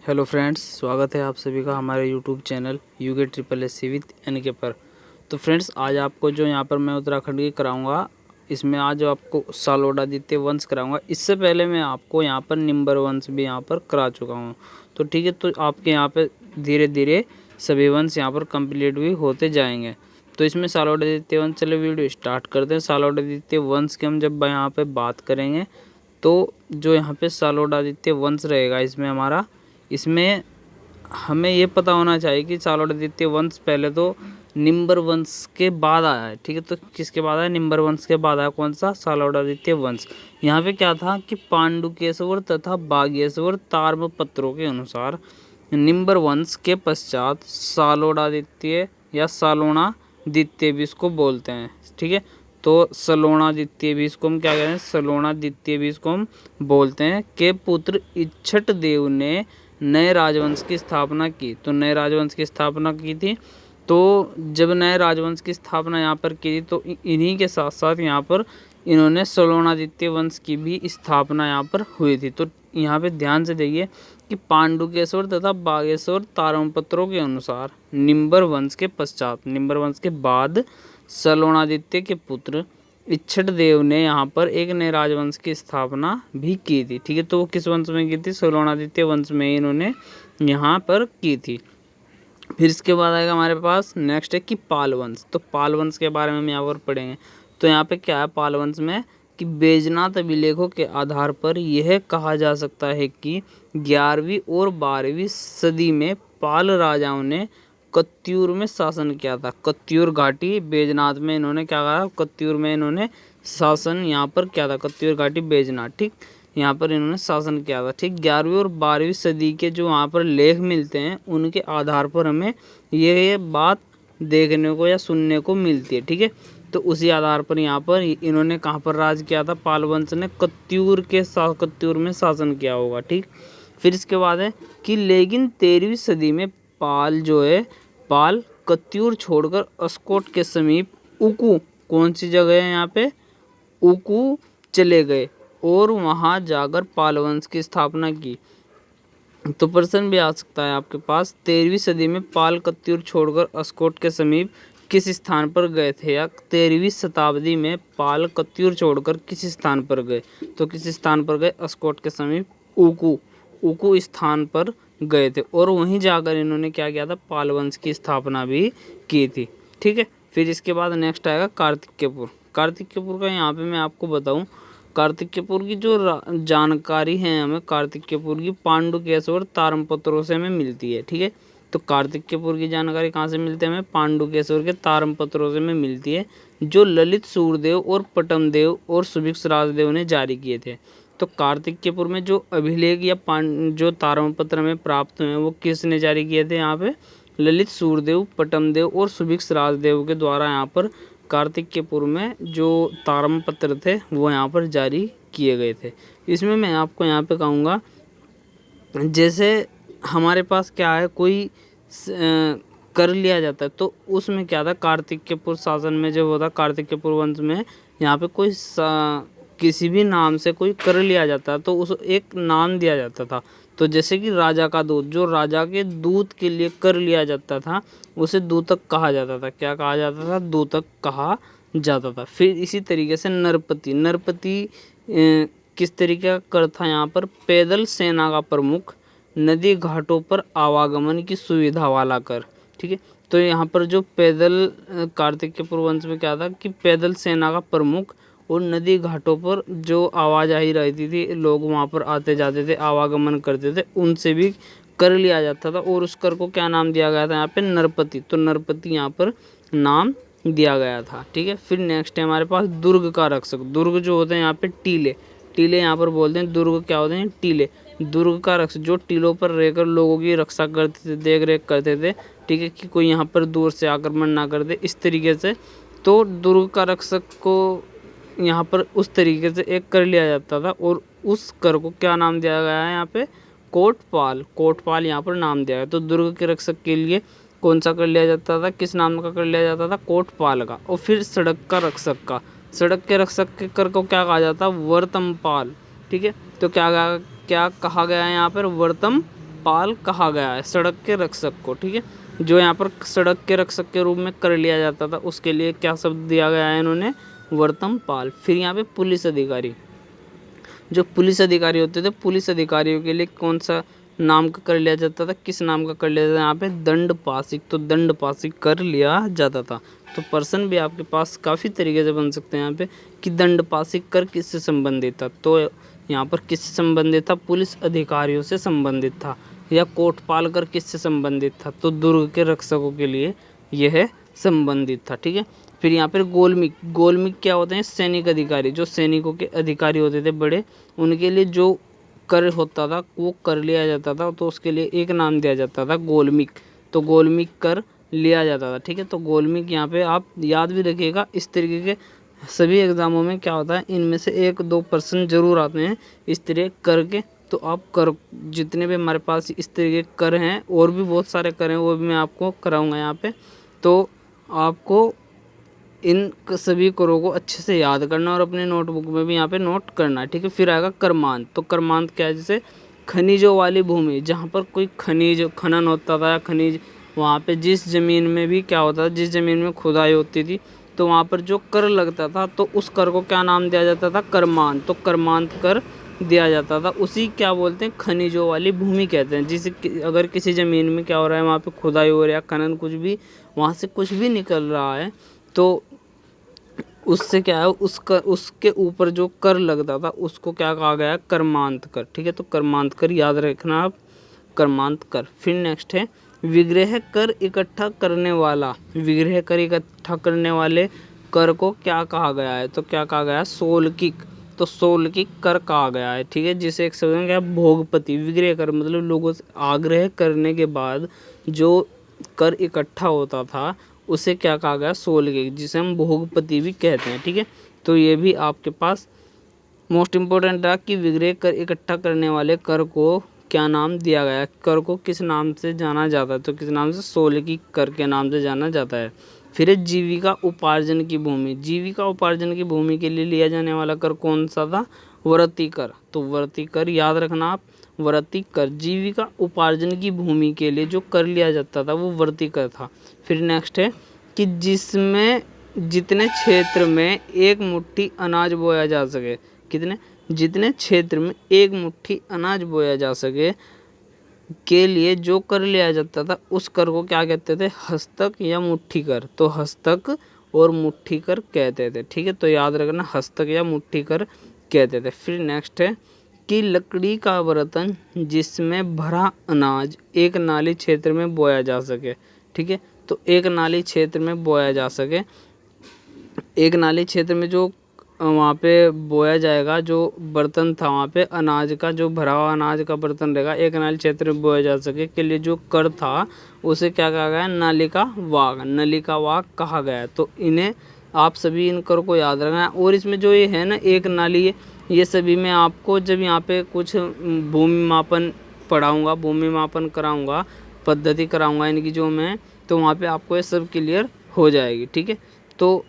Hello friends, स्वागत है आप सभी का हमारे YouTube channel UK triple S C with NK पर। तो फ्रेंड्स, आज आपको जो यहाँ पर मैं उत्तराखंड की कराऊंगा, इसमें आज आपको सालोडादित्य वंश कराऊंगा। इससे पहले मैं आपको यहाँ पर निम्बर वंश भी यहाँ पर करा चुका हूँ। तो ठीक है, तो आपके यहाँ पे धीरे धीरे सभी वंश यहाँ पर कंप्लीट भी होते जाएंगे। तो इसमें सालोडादित्य वंश, चलो वीडियो स्टार्ट करते हैं। सालोडादित्य वंश की हम जब यहाँ पर बात करेंगे तो जो यहाँ पे सालोडादित्य वंश रहेगा इसमें हमें ये पता होना चाहिए कि सालोडादित्य वंश पहले तो निम्बर वंश के बाद आया है। ठीक है, तो किसके बाद आया? निम्बर वंश के बाद आया कौन सा? सालोडादित्य वंश। यहाँ पे क्या था कि पांडुकेश्वर तथा बागेश्वर ताम्रपत्रों के अनुसार निम्बर वंश के पश्चात सालोडादित्य या सलोणादित्य भी इसको बोलते हैं। ठीक है, तो सलोणादित्य भी इसको हम क्या कहते हैं? सलोणादित्य भी इसको हम बोलते हैं के पुत्र इच्छट देव ने नए राजवंश की स्थापना की। तो नए राजवंश की स्थापना की थी। तो जब नए राजवंश की स्थापना यहाँ पर की थी तो इन्हीं के साथ साथ यहाँ पर इन्होंने सलोणादित्य वंश की भी स्थापना यहाँ पर हुई थी। तो यहाँ पे ध्यान से देखिए कि पांडुकेश्वर तथा बागेश्वर ताम्रपत्रों के अनुसार निम्बर वंश के पश्चात, निम्बर वंश के बाद सलोणादित्य के पुत्र इच्छट देव ने यहाँ पर एक नए राजवंश की स्थापना भी की थी। ठीक है, तो वो किस वंश में की थी? सलोणादित्य वंश में इन्होंने यहाँ पर की थी। फिर इसके बाद आएगा हमारे पास नेक्स्ट है कि पाल वंश। तो पाल वंश के बारे में हम यहाँ पर पढ़ेंगे। तो यहाँ पे क्या है पाल वंश में कि बैजनाथ अभिलेखों के आधार पर यह कहा जा सकता है कि 11वीं और 12वीं सदी में पाल राजाओं ने कत्यूर में शासन किया था। कत्यूर घाटी बैजनाथ में इन्होंने क्या कहा? कत्यूर में इन्होंने शासन यहाँ पर किया था। कत्यूर घाटी बैजनाथ, ठीक, यहाँ पर इन्होंने शासन किया था। ठीक, 11वीं और 12वीं सदी के जो वहाँ पर लेख मिलते हैं उनके आधार पर हमें ये बात देखने को या सुनने को मिलती है। ठीक है, तो उसी आधार पर यहाँ पर इन्होंने कहाँ पर राज किया था? पाल वंश ने कत्यूर में शासन किया होगा। ठीक, फिर इसके बाद है कि लेकिन 13वीं सदी में पाल कत्यूर छोड़कर अस्कोट के समीप उकू, कौन सी जगह है यहाँ पे? उकू चले गए और वहां जाकर पाल वंश की स्थापना की। तो प्रश्न भी आ सकता है आपके पास, 13वीं सदी में पाल कत्यूर छोड़कर अस्कोट के समीप किस स्थान पर गए थे? या 13वीं शताब्दी में पाल कत्यूर छोड़कर किस स्थान पर गए? तो किस स्थान पर गए? अस्कोट के समीप उकू स्थान पर गए थे और वहीं जाकर इन्होंने क्या किया था? पाल वंश की स्थापना भी की थी। ठीक है, फिर इसके बाद नेक्स्ट आएगा कार्तिकेयपुर। कार्तिकेयपुर का यहाँ पे मैं आपको बताऊं, कार्तिकेयपुर की जो जानकारी है हमें कार्तिकेयपुर की पांडुकेश्वर ताम्रपत्रों से हमें मिलती है। ठीक है, तो कार्तिकेयपुर की जानकारी कहाँ से मिलती है हमें? पांडुकेश्वर के ताम्रपत्रों से हमें मिलती है, जो ललित सूरदेव और पटमदेव और सुभिक्ष राजदेव ने जारी किए थे। तो कार्तिकेयपुर में जो अभिलेख या जो ताम्रपत्र हमें प्राप्त हुए हैं वो किसने जारी किए थे? यहाँ पे ललित सूरदेव, पटमदेव और सुभिक्ष राजदेव के द्वारा यहाँ पर कार्तिकेयपुर में जो ताम्रपत्र थे वो यहाँ पर जारी किए गए थे। इसमें मैं आपको यहाँ पे कहूँगा, जैसे हमारे पास क्या है, कोई कर लिया जाता है तो उसमें क्या था? कार्तिकेयपुर शासन में जब होता कार्तिकेयपुर वंश में यहाँ पे कोई किसी भी नाम से कोई कर लिया जाता तो उस एक नाम दिया जाता था। तो जैसे कि राजा का दूत, जो राजा के दूत के लिए कर लिया जाता था उसे दूतक कहा जाता था। क्या कहा जाता था? दूतक कहा जाता था। फिर इसी तरीके से नरपति किस तरीके का कर था? यहाँ पर पैदल सेना का प्रमुख, नदी घाटों पर आवागमन की सुविधा वाला कर। ठीक है, तो यहाँ पर जो पैदल कार्तिकेयपुर वंश में क्या था कि पैदल सेना का प्रमुख और नदी घाटों पर जो आवाजाही रहती थी, लोग वहाँ पर आते जाते थे, आवागमन करते थे, उनसे भी कर लिया जाता था और उस कर को क्या नाम दिया गया था? यहाँ पे नरपति। तो नरपति यहाँ पर नाम दिया गया था। ठीक है, फिर नेक्स्ट है हमारे पास दुर्ग का रक्षक। दुर्ग जो होते हैं यहाँ पे टीले यहाँ पर बोलते हैं। दुर्ग क्या होते हैं? टीले। दुर्ग का रक्षक जो टीलों पर रहकर लोगों की रक्षा करते थे, देख रेख करते थे। ठीक है, कि कोई यहाँ पर दूर से आक्रमण ना कर दे, इस तरीके से। तो दुर्ग का रक्षक को यहाँ पर उस तरीके से एक कर लिया जाता था और उस कर को क्या नाम दिया गया है? यहाँ पे कोटपाल यहाँ पर नाम दिया गया। तो दुर्ग के रक्षक के लिए कौन सा कर लिया जाता था? किस नाम का कर लिया जाता था? कोटपाल का। और फिर सड़क के रक्षक के कर को क्या कहा जाता? वर्तमपाल। ठीक है, तो क्या कहा गया है यहाँ पर? वर्तमपाल। पाल कहा गया है, सड़क के रक्षक को। ठीक है, जो यहाँ पर सड़क के रक्षक के रूप में कर लिया जाता था उसके लिए क्या शब्द दिया गया है इन्होंने, वर्तम पाल। फिर यहाँ पे पुलिस अधिकारी, जो पुलिस अधिकारी होते थे, पुलिस अधिकारियों के लिए कौन सा नाम का कर लिया जाता था, किस नाम का कर लिया जाता था यहाँ पे, दंडपासिक। तो दंडपासिक कर लिया जाता था। तो पर्सन भी आपके पास काफ़ी तरीके से बन सकते हैं यहाँ पे कि दंडपासिक कर किससे संबंधित था, तो यहाँ पर किससे संबंधित था, पुलिस अधिकारियों से संबंधित था। या कोटपाल कर किससे संबंधित था, तो दुर्ग के रक्षकों के लिए यह संबंधित था। ठीक है, फिर यहाँ पर गोलमिक, गोलमिक क्या होते हैं, सैनिक अधिकारी, जो सैनिकों के अधिकारी होते थे बड़े, उनके लिए जो कर होता था वो कर लिया जाता था, तो उसके लिए एक नाम दिया जाता था गोलमिक। तो गोलमिक कर लिया जाता था। ठीक है, तो गोलमिक यहाँ पे आप याद भी रखिएगा। इस तरीके के सभी एग्जामों में क्या होता है, इनमें से 1-2 पर्सन जरूर आते हैं इस तरह करके। तो आप कर, जितने भी हमारे पास इस तरीके के कर हैं, और भी बहुत सारे कर हैं, वो भी मैं आपको कराऊंगा यहाँ पे। तो आपको इन सभी करों को अच्छे से याद करना और अपने नोटबुक में भी यहाँ पे नोट करना है। ठीक है, फिर आएगा कर्मांत। तो कर्मांत क्या है, जैसे खनिजों वाली भूमि, जहाँ पर कोई खनिज खनन होता था या खनिज, वहाँ पे जिस ज़मीन में भी क्या होता था, जिस ज़मीन में खुदाई होती थी, तो वहाँ पर जो कर लगता था तो उस कर को क्या नाम दिया जाता था, कर्मांत। तो कर्मांत कर दिया जाता था, उसी क्या बोलते हैं, खनिजों वाली भूमि कहते हैं। जिसे अगर किसी ज़मीन में क्या हो रहा है, वहाँ पे खुदाई हो रहा है, खनन, कुछ भी वहाँ से कुछ भी निकल रहा है, तो उससे क्या है, उसके ऊपर जो कर लगता था उसको क्या कहा गया है, कर्मांत कर। ठीक है, तो कर्मांत कर याद रखना आप, कर्मांत कर। फिर नेक्स्ट है विग्रह कर इकट्ठा करने वाला, विग्रह कर इकट्ठा करने वाले कर को क्या कहा गया है, तो क्या कहा गया है, सोलकिक। तो सोलकिक कर कहा गया है। ठीक है, जिसे एक शब्द में क्या है, भोगपति। विग्रह कर मतलब लोगों से आग्रह करने के बाद जो कर इकट्ठा होता था उसे क्या कहा गया, सोलकिक, जिसे हम भोगपति भी कहते हैं। ठीक है, तो ये भी आपके पास मोस्ट इम्पोर्टेंट रहा कि विग्रह कर इकट्ठा करने वाले कर को क्या नाम दिया गया है, कर को किस नाम से जाना जाता है, तो किस नाम से, सोलकिक कर के नाम से जाना जाता है। फिर है जीविका उपार्जन की भूमि, जीविका उपार्जन की भूमि के लिए लिया जाने वाला कर कौन सा था, वर्ती कर। तो वर्ती कर याद रखना आप, वर्ती कर, जीविका उपार्जन की भूमि के लिए जो कर लिया जाता था वो वर्ती कर था। फिर नेक्स्ट है कि जिसमें जितने क्षेत्र में एक मुट्ठी अनाज बोया जा सके, कितने, जितने क्षेत्र में एक मुट्ठी अनाज बोया जा सके के लिए जो कर लिया जाता था उस कर को क्या कहते थे, हस्तक या मुट्ठी कर। तो हस्तक और मुट्ठी कर कहते थे। ठीक है, तो याद रखना हस्तक या मुट्ठी कर कहते थे। फिर नेक्स्ट है कि लकड़ी का बर्तन जिसमें भरा अनाज एक नाली क्षेत्र में बोया जा सके। ठीक है, तो एक नाली क्षेत्र में बोया जा सके, एक नाली क्षेत्र में जो वहाँ पे बोया जाएगा, जो बर्तन था वहाँ पे अनाज का, जो भरा हुआ अनाज का बर्तन रहेगा, एक नाली क्षेत्र में बोया जा सके के लिए जो कर था उसे क्या कहा गया, नालिका वाग, नलिका वाग कहा गया है। तो इन्हें आप सभी इन कर को याद रखना है। और इसमें जो ये है ना एक नाली, ये सभी मैं आपको जब यहाँ पे कुछ भूमि मापन पढ़ाऊँगा, भूमि मापन कराऊँगा, पद्धति कराऊँगा इनकी जो मैं, तो वहाँ पे आपको ये सब क्लियर हो जाएगी। ठीक है, तो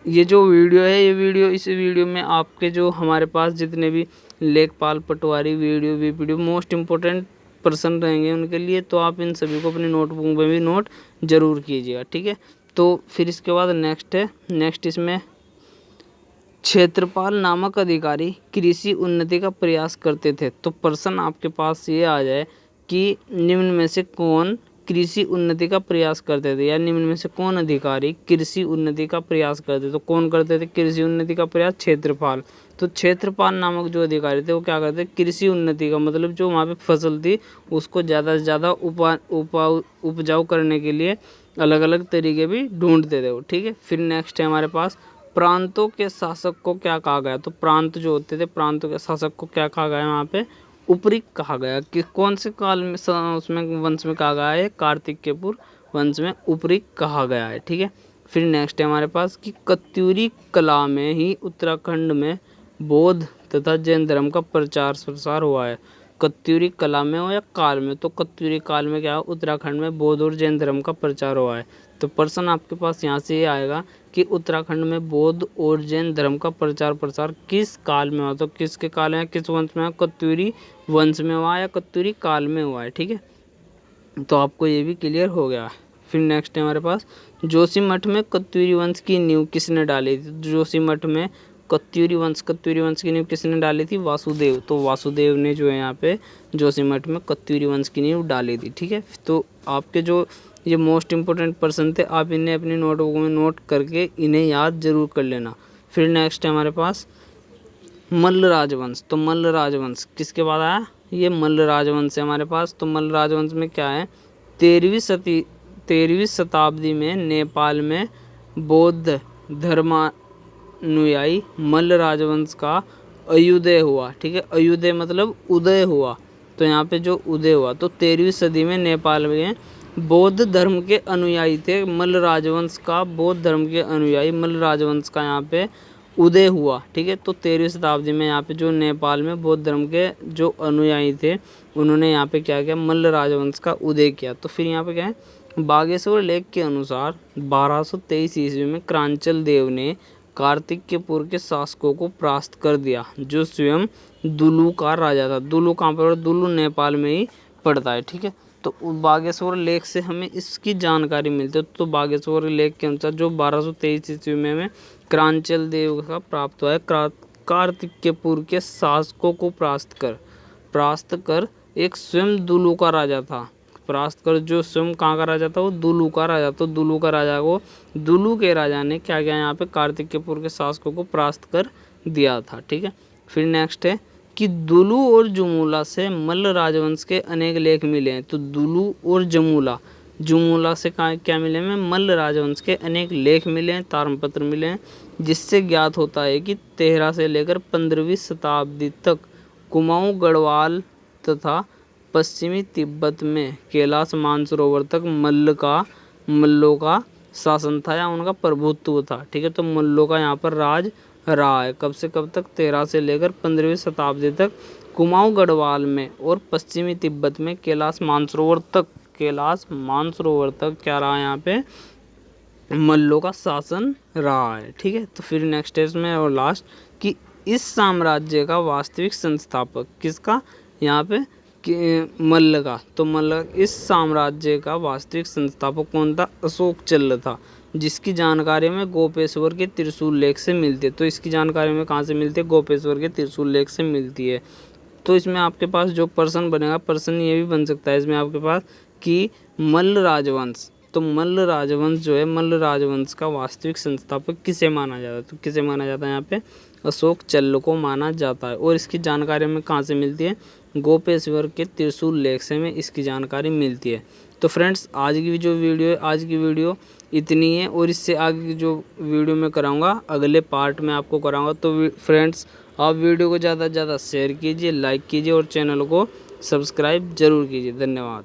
ये जो वीडियो है, ये वीडियो, इस वीडियो में आपके जो हमारे पास जितने भी लेखपाल पटवारी वीडियो मोस्ट इम्पोर्टेंट पर्सन रहेंगे उनके लिए, तो आप इन सभी को अपनी नोटबुक में भी नोट जरूर कीजिएगा। ठीक है, तो फिर इसके बाद नेक्स्ट है, नेक्स्ट इसमें क्षेत्रपाल नामक अधिकारी कृषि उन्नति का प्रयास करते थे। तो पर्सन आपके पास ये आ जाए कि निम्न में से कौन कृषि उन्नति का प्रयास करते थे, या निम्न में से कौन अधिकारी कृषि उन्नति का प्रयास करते थे, तो कौन करते थे कृषि उन्नति का प्रयास, क्षेत्रपाल। तो क्षेत्रपाल नामक जो अधिकारी थे वो क्या करते, कृषि उन्नति का मतलब जो वहाँ पे फसल थी उसको ज़्यादा से ज़्यादा उपजाऊ करने के लिए अलग अलग तरीके भी ढूंढते थे वो। ठीक है, फिर नेक्स्ट है हमारे पास प्रांतों के शासक को क्या कहा गया, तो प्रांत जो होते थे, प्रांतों के शासक को क्या कहा गया वहाँ पे, उपरिक कहा गया। कि कौन से काल में उसमें वंश में कहा गया है, कार्तिकेयपुर वंश में उपरिक कहा गया है। ठीक है, फिर नेक्स्ट है हमारे पास कि कत्यूरी कला में ही उत्तराखंड में बौद्ध तथा जैन धर्म का प्रचार प्रसार हुआ है। कत्यूरी कला में हो या काल में, तो कत्यूरी काल में क्या हो, उत्तराखंड में बौद्ध और जैन धर्म का प्रचार हुआ है। तो प्रश्न आपके पास यहाँ से ये आएगा कि उत्तराखंड में बौद्ध और जैन धर्म का प्रचार प्रसार किस काल में हुआ, तो किसके काल में, किस वंश में, कत्यूरी वंश में हुआ या कत्यूरी काल में हुआ है। ठीक है, तो आपको ये भी क्लियर हो गया। फिर नेक्स्ट है हमारे पास, जोशीमठ में कत्यूरी वंश की नींव किसने डाली थी? जोशीमठ में कत्यूरी वंश की नींव किसने डाली थी? वासुदेव। तो वासुदेव ने जो है यहाँ पे जोशीमठ में कत्यूरी वंश की नींव डाली थी। ठीक है, तो आपके जो ये मोस्ट इंपॉर्टेंट पर्सन थे, आप इन्हें अपनी नोटबुक में नोट करके इन्हें याद जरूर कर लेना। फिर नेक्स्ट है हमारे पास मल्ल राजवंश। तो मल्ल राजवंश किसके बाद आया? ये मल्ल राजवंश है हमारे पास। तो मल्ल राजवंश में क्या है? 13वीं शताब्दी में नेपाल में बौद्ध धर्मानुयायी मल्ल राजवंश का अयुदय हुआ। ठीक है, अयुदय मतलब उदय हुआ। तो यहाँ पे जो उदय हुआ, तो 13वीं सदी में नेपाल में बौद्ध धर्म के अनुयायी थे मल्ल राजवंश का, बौद्ध धर्म के अनुयायी मल्ल राजवंश का यहाँ पे उदय हुआ। ठीक है, तो 13वीं शताब्दी में यहाँ पे जो नेपाल में बौद्ध धर्म के जो अनुयायी थे, उन्होंने यहाँ पे क्या किया? मल्ल राजवंश का उदय किया। तो फिर यहाँ पे क्या है? बागेश्वर लेख के अनुसार 1223 ईस्वी में क्रांचल देव ने कार्तिकेयपुर के शासकों को परास्त कर दिया, जो स्वयं दुलू का राजा था। दुलू कहाँ पर? दुलू नेपाल में ही पड़ता है। ठीक है, तो बागेश्वर लेख से हमें इसकी जानकारी मिलती है। तो बागेश्वर लेख के अनुसार जो 1223 ईस्वी में हमें क्रांचल देव का प्राप्त हुआ है, कार्तिकेयपुर के शासकों को परास्त कर एक स्वयं दुलू का राजा था। परास्त कर जो स्वयं कहाँ का राजा था? वो दुलू का राजा। तो दुलू का राजा को, दुलू के राजा ने क्या किया? यहाँ पे कार्तिकेयपुर के शासकों को परास्त कर दिया था। ठीक है, फिर नेक्स्ट है कि दुलू और जमूला से मल्ल राजवंश के अनेक लेख मिले हैं। तो दुलू और जमूला से क्या मिले हैं? मल्ल राजवंश के अनेक लेख मिले हैं, ताम्रपत्र मिले हैं, जिससे ज्ञात होता है कि 13 से लेकर 15वीं शताब्दी तक कुमाऊं गढ़वाल तथा पश्चिमी तिब्बत में कैलाश मानसरोवर तक मल्लों का शासन था या उनका प्रभुत्व था। ठीक है, तो मल्लों का यहाँ पर राज रहा है। कब से कब तक? 13 से लेकर 15वीं शताब्दी तक कुमाऊं गढ़वाल में और पश्चिमी तिब्बत में कैलाश मानसरोवर तक क्या रहा? यहाँ पे मल्लों का शासन रहा है। ठीक है, तो फिर नेक्स्ट है इसमें और लास्ट कि इस साम्राज्य का वास्तविक संस्थापक किसका? यहाँ पे मल्ल का। तो मल्ल इस साम्राज्य का वास्तविक संस्थापक कौन था? अशोक चल्ल था, जिसकी जानकारी में गोपेश्वर के त्रिशूल लेख से मिलती है। तो इसकी जानकारी में कहाँ से मिलती है? गोपेश्वर के त्रिशूल लेख से मिलती है। तो इसमें आपके पास जो पर्सन बनेगा, पर्सन ये भी बन सकता है इसमें आपके पास कि मल्ल राजवंश। तो मल्ल राजवंश जो है, मल्ल राजवंश का वास्तविक संस्थापक किसे माना जाता है? तो किसे माना जाता है? यहाँ पे अशोक चल्ल को माना जाता है। और इसकी जानकारी हमें कहाँ से मिलती है? गोपेश्वर के त्रिशूल लेख से हमें इसकी जानकारी मिलती है। तो फ्रेंड्स, आज की जो वीडियो है, आज की वीडियो इतनी है, और इससे आगे की जो वीडियो मैं कराऊंगा अगले पार्ट में आपको कराऊंगा। तो फ्रेंड्स, आप वीडियो को ज़्यादा से ज़्यादा शेयर कीजिए, लाइक कीजिए और चैनल को सब्सक्राइब जरूर कीजिए। धन्यवाद।